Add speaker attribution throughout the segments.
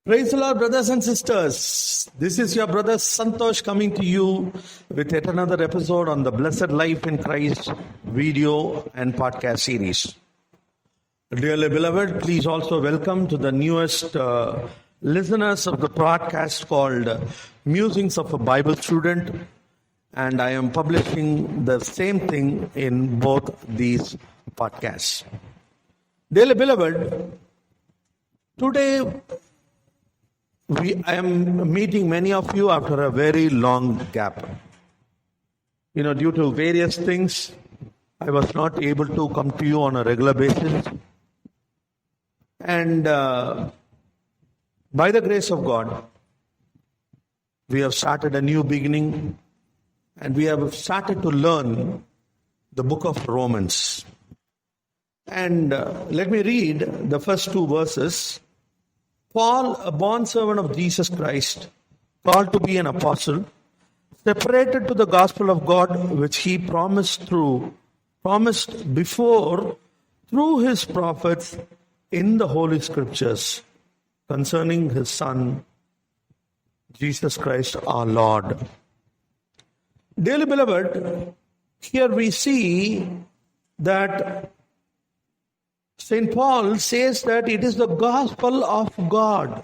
Speaker 1: Praise the Lord, brothers and sisters. This is your brother Santosh coming to you with yet another episode on the Blessed Life in Christ video and podcast series. Dearly beloved, please also welcome to the newest listeners of the podcast called Musings of a Bible Student. And I am publishing the same thing in both these podcasts. Dearly beloved, today I am meeting many of you after a very long gap. Due to various things, I was not able to come to you on a regular basis. And by the grace of God, we have started a new beginning and we have started to learn the book of Romans. And let me read the first two verses. Paul, a bondservant of Jesus Christ, called to be an apostle, separated to the gospel of God, which he promised before through his prophets in the Holy Scriptures, concerning his Son, Jesus Christ our Lord. Dearly beloved, here we see that St. Paul says that it is the gospel of God.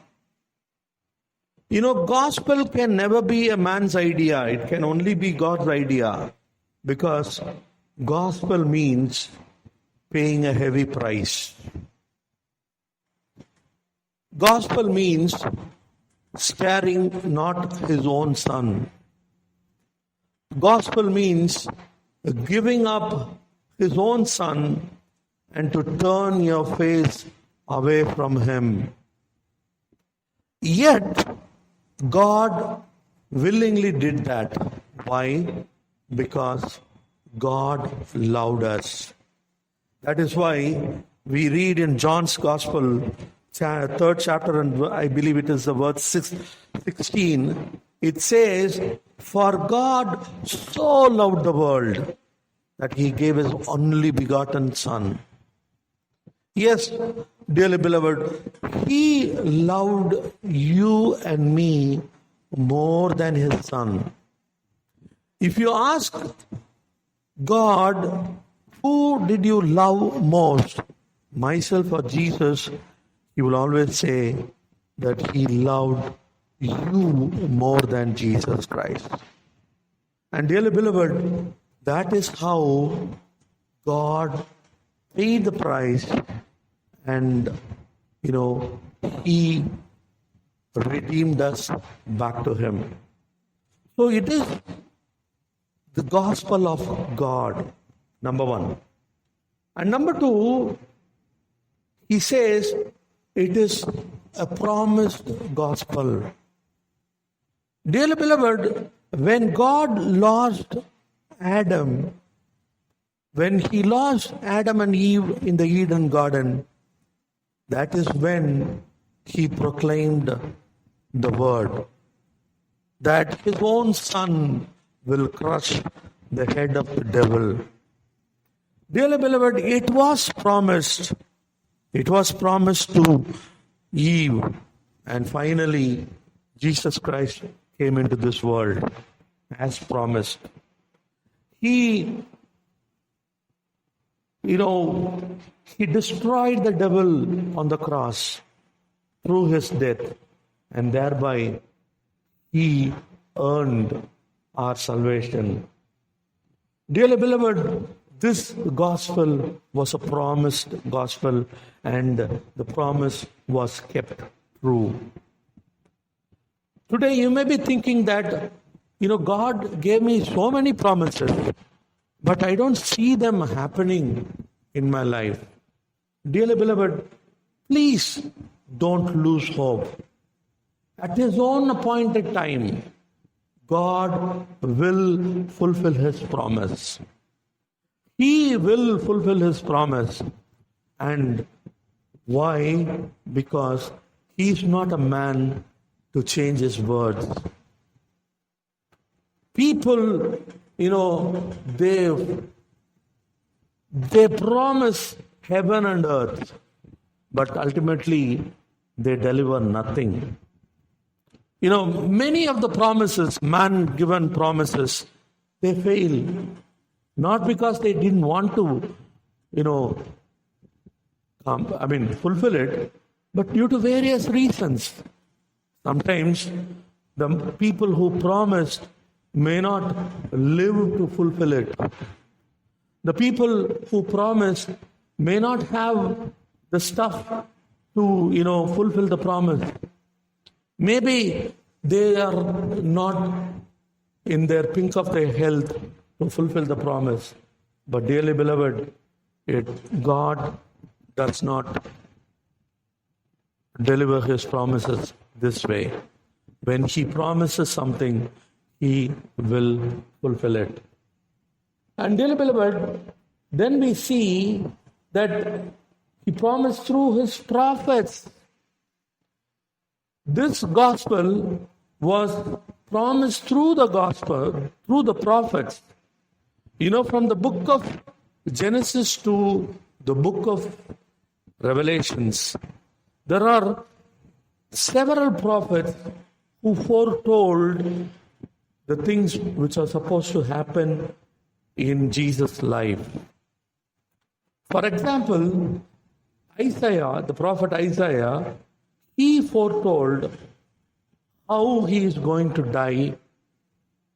Speaker 1: Gospel can never be a man's idea. It can only be God's idea. Because gospel means paying a heavy price. Gospel means sparing not his own son. Gospel means giving up his own son and to turn your face away from him. Yet, God willingly did that. Why? Because God loved us. That is why we read in John's Gospel, 3rd chapter, and I believe it is the verse 16, it says, "For God so loved the world that he gave his only begotten Son." Yes, dearly beloved, he loved you and me more than his son. If you ask God, who did you love most, myself or Jesus, he will always say that he loved you more than Jesus Christ. And dearly beloved, that is how God paid the price and, he redeemed us back to him. So it is the gospel of God, number one. And number two, he says it is a promised gospel. Dearly beloved, when God lost Adam, when he lost Adam and Eve in the Eden garden, that is when he proclaimed the word that his own son will crush the head of the devil. Dearly beloved, it was promised. It was promised to Eve. And finally, Jesus Christ came into this world as promised. He destroyed the devil on the cross through his death, and thereby he earned our salvation. Dearly beloved, this gospel was a promised gospel, and the promise was kept true. Today you may be thinking that, God gave me so many promises, but I don't see them happening in my life. Dearly beloved, please don't lose hope. At his own appointed time, God will fulfill his promise. He will fulfill his promise. And why? Because he is not a man to change his words. People, they promise heaven and earth, but ultimately they deliver nothing. Many of the promises, man-given promises, they fail. Not because they didn't want to, fulfill it, but due to various reasons. Sometimes the people who promised may not live to fulfill it. The people who promised may not have the stuff to, fulfill the promise. Maybe they are not in their pink of their health to fulfill the promise. But dearly beloved, God does not deliver His promises this way. When He promises something, He will fulfill it. And dearly beloved, then we see that He promised through His prophets. This gospel was promised through the gospel, through the prophets. From the book of Genesis to the book of Revelations, there are several prophets who foretold the things which are supposed to happen in Jesus' life. For example, Isaiah, the prophet Isaiah, he foretold how he is going to die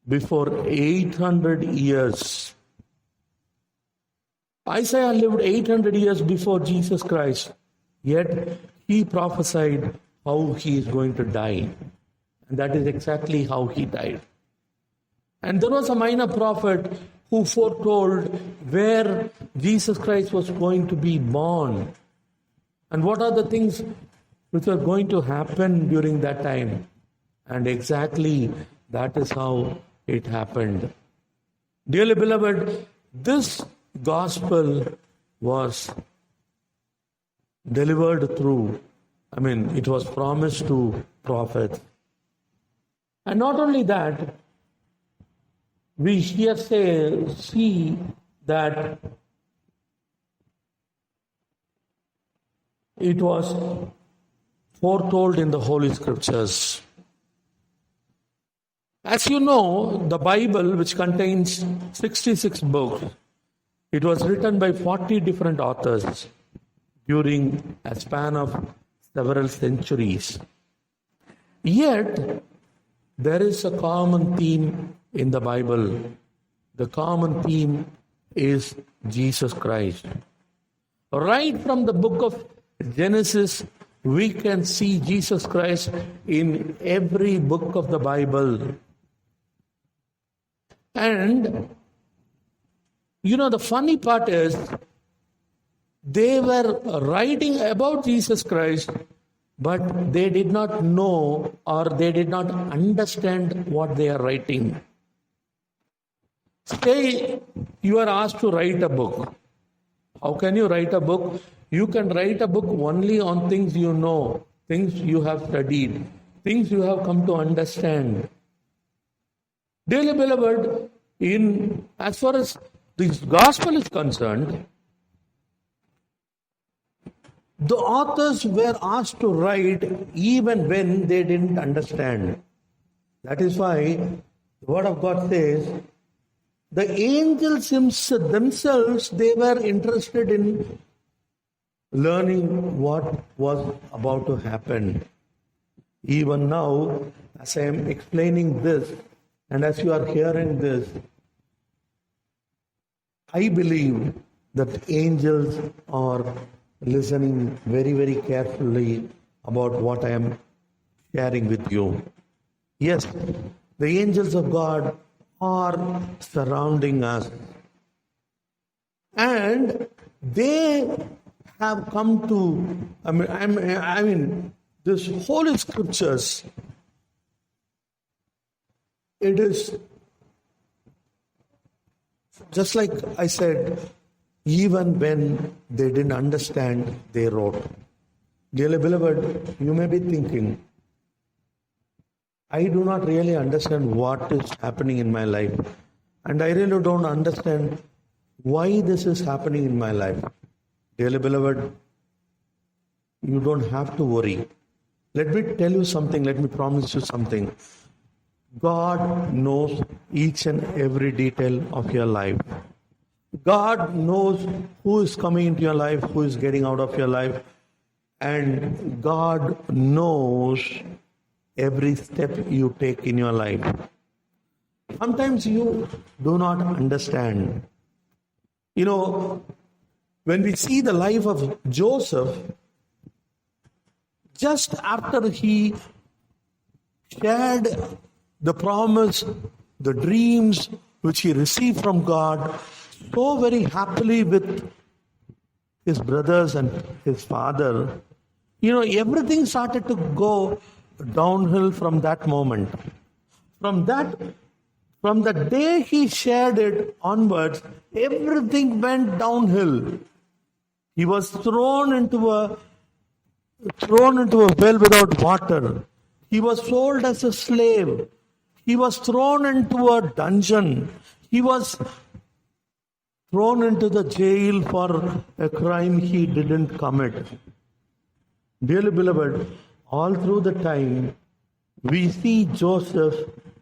Speaker 1: before 800 years. Isaiah lived 800 years before Jesus Christ, yet he prophesied how he is going to die. And that is exactly how he died. And there was a minor prophet who foretold where Jesus Christ was going to be born and what are the things which are going to happen during that time. And exactly that is how it happened. Dearly beloved, this gospel was delivered through, it was promised to prophets. And not only that, we here see that it was foretold in the Holy Scriptures. As you know, the Bible, which contains 66 books, it was written by 40 different authors during a span of several centuries. Yet, there is a common theme in the Bible. The common theme is Jesus Christ. Right from the book of Genesis, we can see Jesus Christ in every book of the Bible. And, the funny part is, they were writing about Jesus Christ, but they did not know or they did not understand what they are writing. Say you are asked to write a book. How can you write a book? You can write a book only on things you know, things you have studied, things you have come to understand. Dearly beloved, as far as this gospel is concerned, the authors were asked to write even when they didn't understand. That is why the Word of God says, the angels themselves, they were interested in learning what was about to happen. Even now, as I am explaining this, and as you are hearing this, I believe that angels are listening very, very carefully about what I am sharing with you. Yes, the angels of God are surrounding us. And they have come to, this Holy Scriptures, it is just like I said, even when they didn't understand, they wrote. Dearly beloved, you may be thinking, I do not really understand what is happening in my life. And I really don't understand why this is happening in my life. Dearly beloved, you don't have to worry. Let me tell you something. Let me promise you something. God knows each and every detail of your life. God knows who is coming into your life, who is getting out of your life. And God knows every step you take in your life. Sometimes you do not understand. When we see the life of Joseph, just after he shared the promise, the dreams which he received from God, so very happily with his brothers and his father, everything started to go downhill from that moment. From the day he shared it onwards, everything went downhill. He was thrown into a well without water. He was sold as a slave. He was thrown into a dungeon. He was thrown into the jail for a crime he didn't commit. Dearly beloved, all through the time, we see Joseph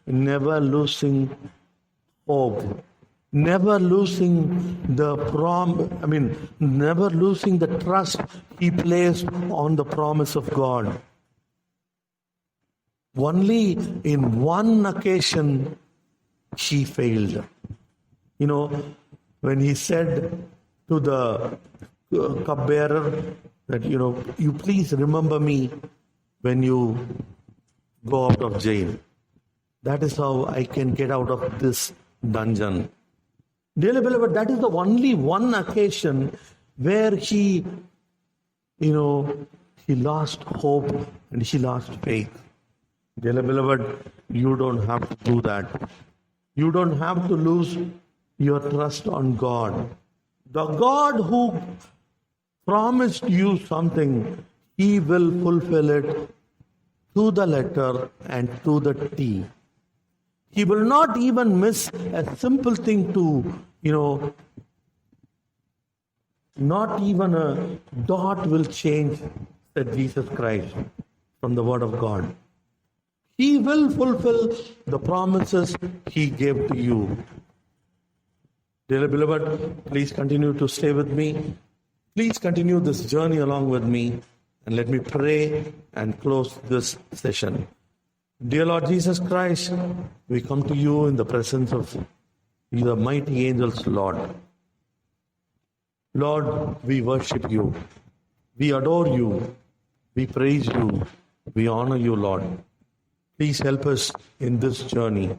Speaker 1: never losing hope, never losing never losing the trust he placed on the promise of God. Only in one occasion he failed. When he said to the cupbearer that, you please remember me when you go out of jail. That is how I can get out of this dungeon. Dearly beloved, that is the only one occasion where he lost hope and he lost faith. Dearly beloved, you don't have to do that. You don't have to lose your trust on God. The God who promised you something, He will fulfill it to the letter and to the T. He will not even miss a simple thing to, not even a dot will change, said Jesus Christ from the Word of God. He will fulfill the promises He gave to you. Dear beloved, please continue to stay with me. Please continue this journey along with me, and let me pray and close this session. Dear Lord Jesus Christ, we come to you in the presence of the mighty angels, Lord. Lord, we worship you. We adore you. We praise you. We honor you, Lord. Please help us in this journey.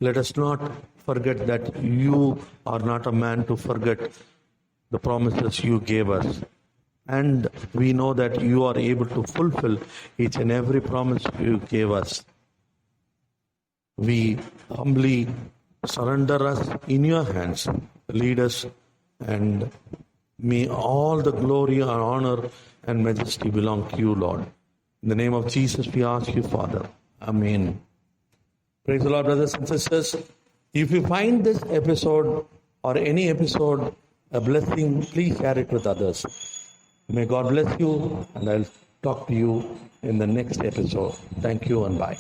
Speaker 1: Let us not forget that you are not a man to forget the promises you gave us. And we know that you are able to fulfill each and every promise you gave us. We humbly surrender us in your hands. Lead us, and may all the glory and honor and majesty belong to you, Lord. In the name of Jesus, we ask you, Father. Amen. Praise the Lord, brothers and sisters. If you find this episode or any episode a blessing, please share it with others. May God bless you, and I'll talk to you in the next episode. Thank you and bye.